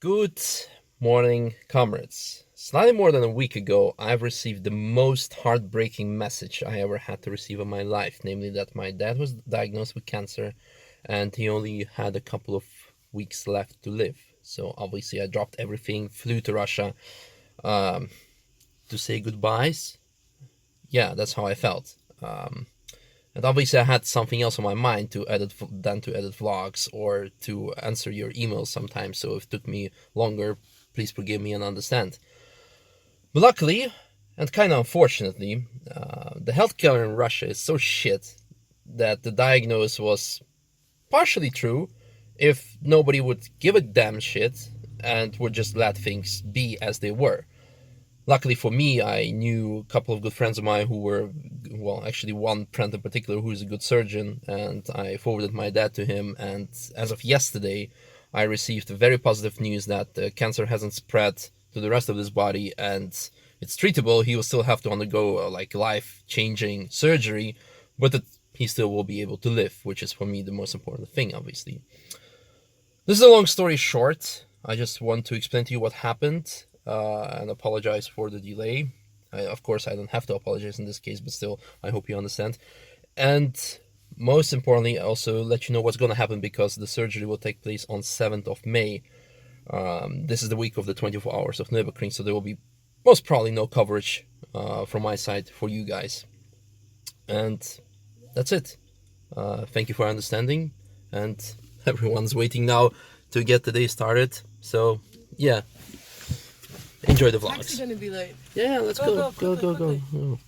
Good morning, comrades. Slightly more than a week ago, I've received the most heartbreaking message I ever had to receive in my life, namely that my dad was diagnosed with cancer and he only had a couple of weeks left to live. So obviously I dropped everything, flew to Russia to say goodbyes. Yeah, that's how I felt. And obviously I had something else on my mind than to edit vlogs or to answer your emails sometimes. So if it took me longer, please forgive me and understand. But luckily, and kind of unfortunately, the healthcare in Russia is so shit that the diagnosis was partially true if nobody would give a damn shit and would just let things be as they were. Luckily for me, I knew a couple of good friends of mine who were, well, actually one friend in particular who is a good surgeon, and I forwarded my dad to him. And as of yesterday, I received very positive news that the cancer hasn't spread to the rest of his body and it's treatable. He will still have to undergo life-changing surgery, but he still will be able to live, which is for me the most important thing, obviously. This is a long story short. I just want to explain to you what happened. And apologize for the delay. Of course, I don't have to apologize in this case, but still, I hope you understand. And most importantly, also let you know what's going to happen because the surgery will take place on 7th of May. This is the week of the 24 hours of Nürburg, so there will be most probably no coverage from my side for you guys. And that's it. Thank you for understanding, and everyone's waiting now to get the day started. So, yeah. Enjoy the vlogs. It's gonna be late. Yeah, let's go. Go.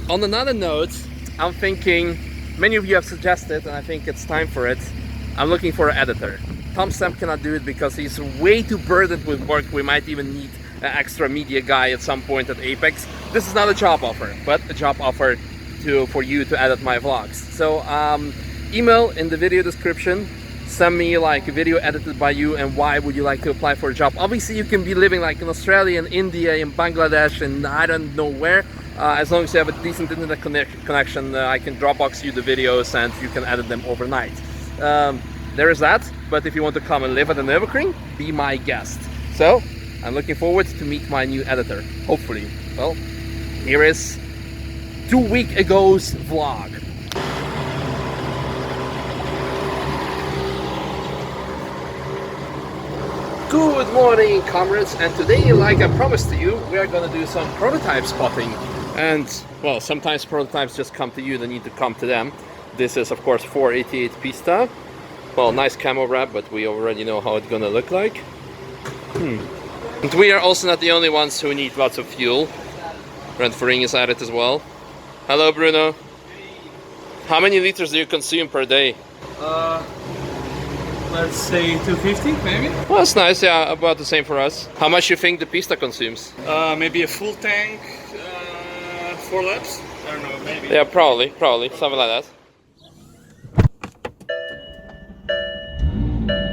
On another note, I'm thinking, many of you have suggested, and I think it's time for it, I'm looking for an editor. Tom Stamp cannot do it because he's way too burdened with work. We might even need an extra media guy at some point at Apex. This is not a job offer, but a job offer for you to edit my vlogs. So email in the video description. Send me like a video edited by you and why would you like to apply for a job. Obviously you can be living like in Australia, in India, in Bangladesh, and I don't know where. As long as you have a decent internet connection, I can Dropbox you the videos and you can edit them overnight. There is that, but if you want to come and live at the Nürburgring, be my guest. So I'm looking forward to meet my new editor, hopefully. Well, here is 2 weeks ago's vlog. Good morning, comrades, and today, like I promised to you, we are gonna do some prototype spotting. And, well, sometimes prototypes just come to you, they need to come to them. This is, of course, 488 Pista. Well, nice camo wrap, but we already know how it's gonna look like. And we are also not the only ones who need lots of fuel. Rent4Ring is at it as well. Hello, Bruno. How many liters do you consume per day? Let's say 250 maybe? Well, that's nice, yeah, about the same for us. How much you think the Pista consumes? Maybe a full tank, 4 laps? I don't know, maybe. Yeah, probably, something like that.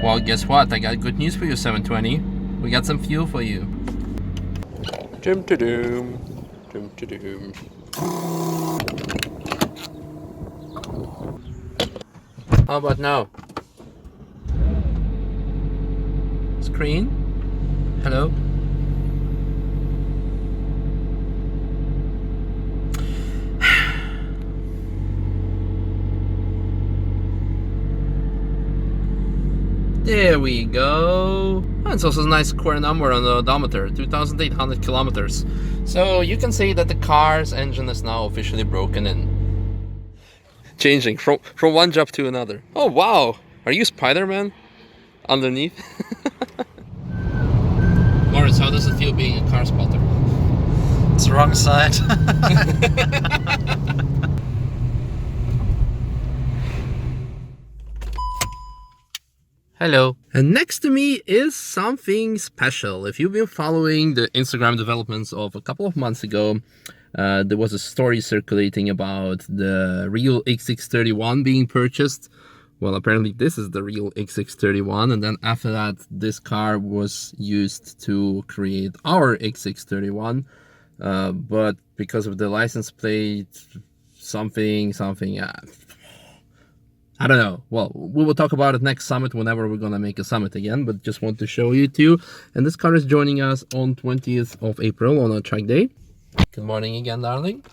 Well, guess what? I got good news for you, 720. We got some fuel for you. Dum-to-doom. Dum-to-doom. How about now? Screen? Hello? There we go. Oh, it's also a nice square number on the odometer, 2,800 kilometers. So you can say that the car's engine is now officially broken in. Changing from one job to another. Oh wow! Are you Spider-Man? Underneath? Moritz, how does it feel being a car spotter? It's the wrong side. Hello. And next to me is something special. If you've been following the Instagram developments of a couple of months ago, there was a story circulating about the real XX31 being purchased. Well, apparently this is the real XX31, and then after that, this car was used to create our XX31. But because of the license plate, something, I I don't know. Well, we will talk about it next summit whenever we're gonna make a summit again, but just want to show you two. And this car is joining us on 20th of April on a track day. Good morning again, darling.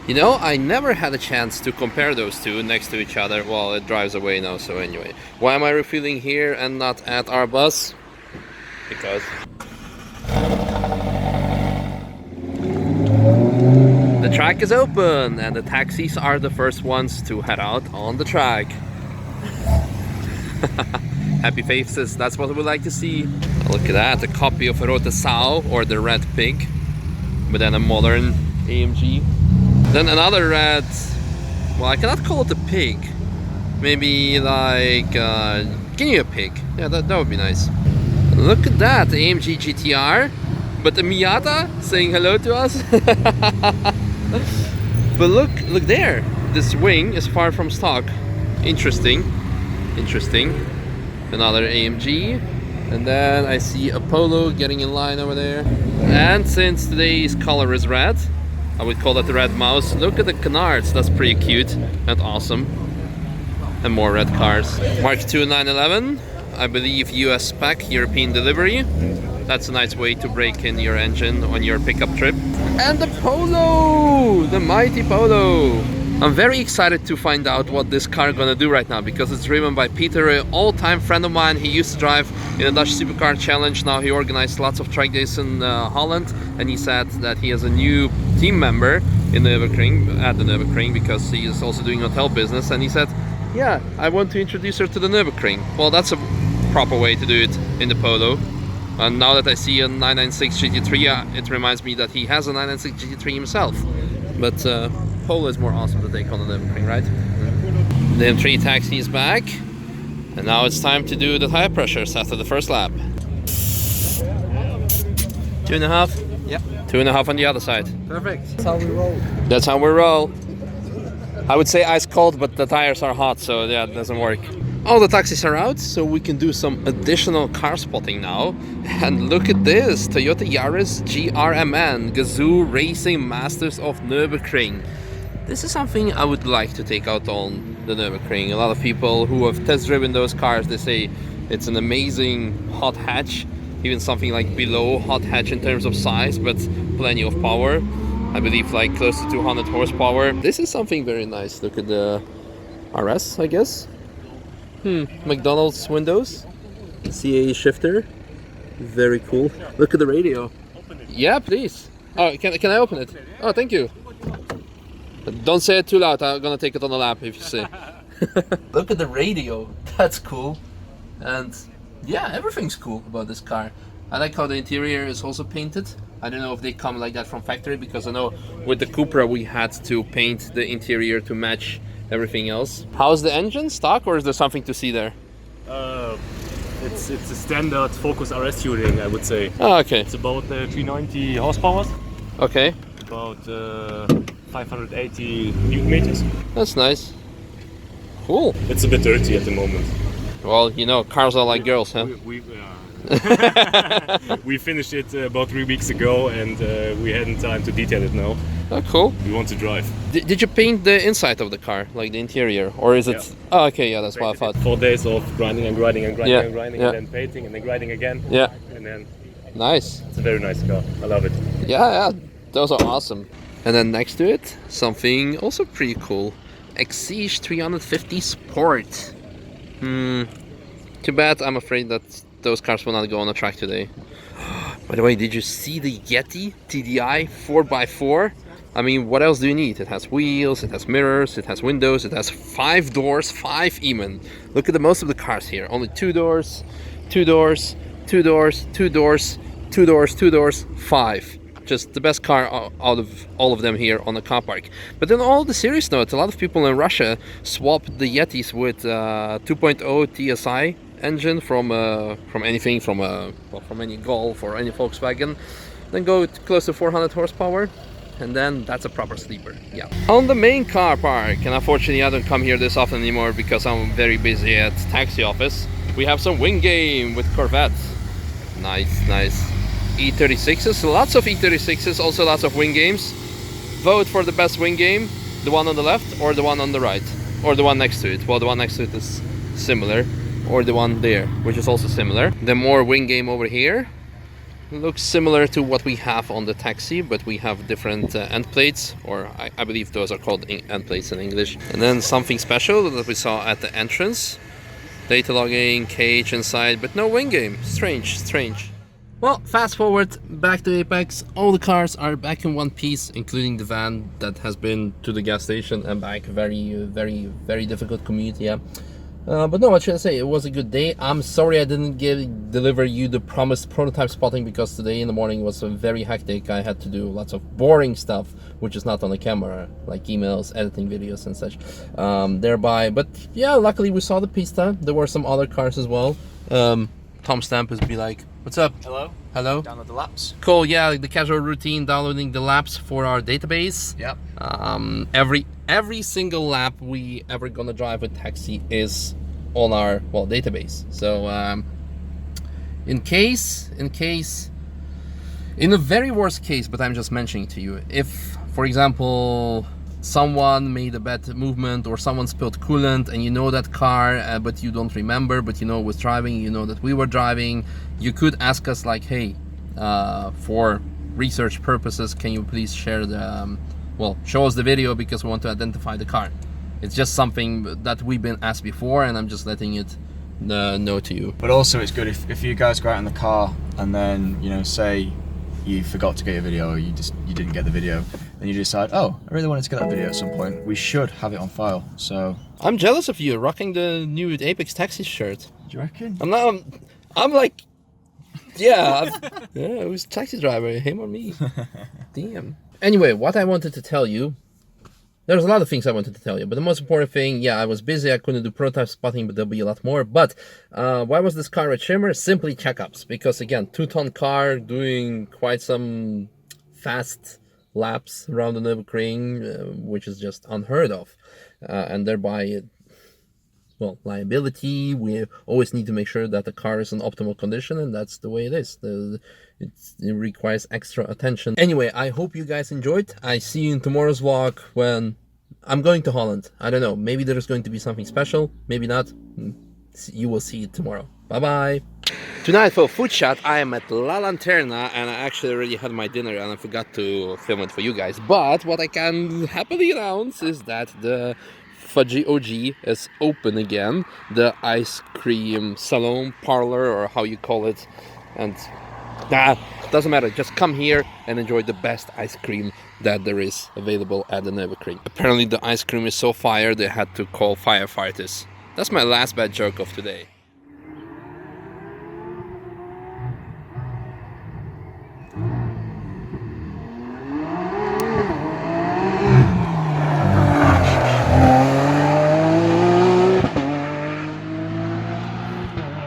You know, I never had a chance to compare those two next to each other. Well, it drives away now, so anyway. Why am I refueling here and not at our bus? Because the track is open and the taxis are the first ones to head out on the track. Happy faces, that's what we like to see. Look at that, a copy of Rote Sau, or the Red Pig, but then a modern AMG. Then another red, well, I cannot call it a pig. Maybe like guinea pig. Yeah, that would be nice. Look at that, the AMG GTR, but the Miata saying hello to us. But look there, this wing is far from stock. Interesting. Another AMG, and then I see a Polo getting in line over there. And since today's color is red, I would call it the red mouse. Look at the canards, that's pretty cute and awesome. And more red cars. Mark II 911, I believe US spec, European delivery. That's a nice way to break in your engine on your pickup trip. And the Polo! The mighty Polo! I'm very excited to find out what this car gonna do right now, because it's driven by Peter, an all-time friend of mine. He used to drive in the Dutch Supercar Challenge. Now he organized lots of track days in Holland, and he said that he has a new team member in Nürburgring, at the Nürburgring, because he is also doing hotel business. And he said, yeah, I want to introduce her to the Nürburgring. Well, that's a proper way to do it in the Polo. And now that I see a 996 GT3, it reminds me that he has a 996 GT3 himself. But Polo is more awesome to take on the Nürburgring, right? The M3 taxi is back, and now it's time to do the tire pressures after the first lap. 2.5? Yep. 2.5 on the other side. Perfect. That's how we roll. That's how we roll. I would say ice cold, but the tires are hot, so yeah, it doesn't work. All the taxis are out, so we can do some additional car spotting now. And look at this, Toyota Yaris GRMN, Gazoo Racing Masters of Nürburgring. This is something I would like to take out on the Nürburgring. A lot of people who have test driven those cars, they say it's an amazing hot hatch, even something like below hot hatch in terms of size, but plenty of power. I believe like close to 200 horsepower. This is something very nice. Look at the RS, I guess. McDonald's windows, CA shifter, very cool. Look at the radio. Yeah, please. Oh, can I open it? Oh, thank you. Don't say it too loud. I'm gonna take it on the lap if you say. Look at the radio. That's cool. And yeah, everything's cool about this car. I like how the interior is also painted. I don't know if they come like that from factory, because I know with the Cupra we had to paint the interior to match everything else. How's the engine? Stock, or is there something to see there? It's a standard Focus RS tuning, I would say. Oh, okay. It's about 390 horsepower, Okay, about 580 newton meters. that's nice. Cool. It's a bit dirty at the moment. Well, you know, cars are like girls, huh? We finished it about 3 weeks ago, and we hadn't time to detail it now. Oh, cool. We want to drive. Did you paint the inside of the car, like the interior, or is it? Yeah. Oh, okay, yeah, that's what I thought. 4 days of grinding and grinding and grinding Yeah, and grinding, yeah. and then painting and then grinding again. Yeah, And then nice. it's a very nice car. I love it. Yeah, those are awesome. And then next to it, something also pretty cool. Exige 350 Sport. Too bad, I'm afraid that those cars will not go on the track today. By the way, did you see the Yeti TDI 4x4? I mean, what else do you need? It has wheels, it has mirrors, it has windows, it has 5 doors, 5 even. Look at the most of the cars here. Only 2 doors, 2 doors, 2 doors, 2 doors, 2 doors, 2 doors, 5. Just the best car out of all of them here on the car park. But then all the serious notes, a lot of people in Russia swapped the Yetis with 2.0 TSI engine from anything, from any Golf or any Volkswagen, then go close to 400 horsepower, and then that's a proper sleeper. Yeah. On the main car park, and unfortunately I don't come here this often anymore because I'm very busy at taxi office, we have some wing game with Corvettes. Nice, nice. E36s, lots of E36s, also lots of wing games. Vote for the best wing game. The one on the left or the one on the right? Or the one next to it? Well, the one next to it is similar. Or the one there, which is also similar. The more wing game over here looks similar to what we have on the taxi, but we have different end plates, or I believe those are called end plates in English. And then something special that we saw at the entrance. Data logging, cage inside, but no wing game. Strange. Well, fast forward back to Apex. All the cars are back in one piece, including the van that has been to the gas station and back. Very difficult commute, yeah. But no, what should I say? It was a good day. I'm sorry I didn't deliver you the promised prototype spotting because today in the morning was very hectic. I had to do lots of boring stuff, which is not on the camera, like emails, editing videos and such. Thereby, but yeah, luckily we saw the pista. There were some other cars as well. Tom Stamp is be like, "What's up? Hello. Hello. Download the laps. Cool. Yeah, the casual routine, downloading the laps for our database. Yep. Every single lap we ever gonna drive with taxi is on our database. So in a very worst case, but I'm just mentioning to you, if for example someone made a bad movement or someone spilled coolant and you know that car, but you don't remember, but you know was driving, you know that we were driving, you could ask us like, hey, for research purposes, can you please share the show us the video because we want to identify the car. It's just something that we've been asked before, and I'm just letting it know to you. But also it's good if you guys go out in the car and then, you know, say you forgot to get your video or you didn't get the video, and you decide, oh, I really wanted to get that video at some point, we should have it on file. So I'm jealous of you rocking the new Apex Taxi shirt. do you reckon? I'm like, yeah, I was taxi driver, him or me. Damn. Anyway, what I wanted to tell you, there's a lot of things I wanted to tell you, but the most important thing, yeah, I was busy, I couldn't do prototype spotting, but there'll be a lot more. But why was this car at Shimmer? Simply checkups, because again, 2-ton car doing quite some fast laps around the Nürburgring, which is just unheard of, and thereby, liability. We always need to make sure that the car is in optimal condition, and that's the way it is. It requires extra attention. Anyway, I hope you guys enjoyed. I see you in tomorrow's vlog when I'm going to Holland. I don't know, maybe there's going to be something special, maybe not. You will see it tomorrow. Bye-bye. Tonight for food chat, I am at La Lanterna, and I actually already had my dinner and I forgot to film it for you guys. But what I can happily announce is that the Fudgy OG is open again, the ice cream salon, parlor, or how you call it, and doesn't matter, just come here and enjoy the best ice cream that there is available at the Nürburgring. Apparently the ice cream is so fire they had to call firefighters. That's my last bad joke of today.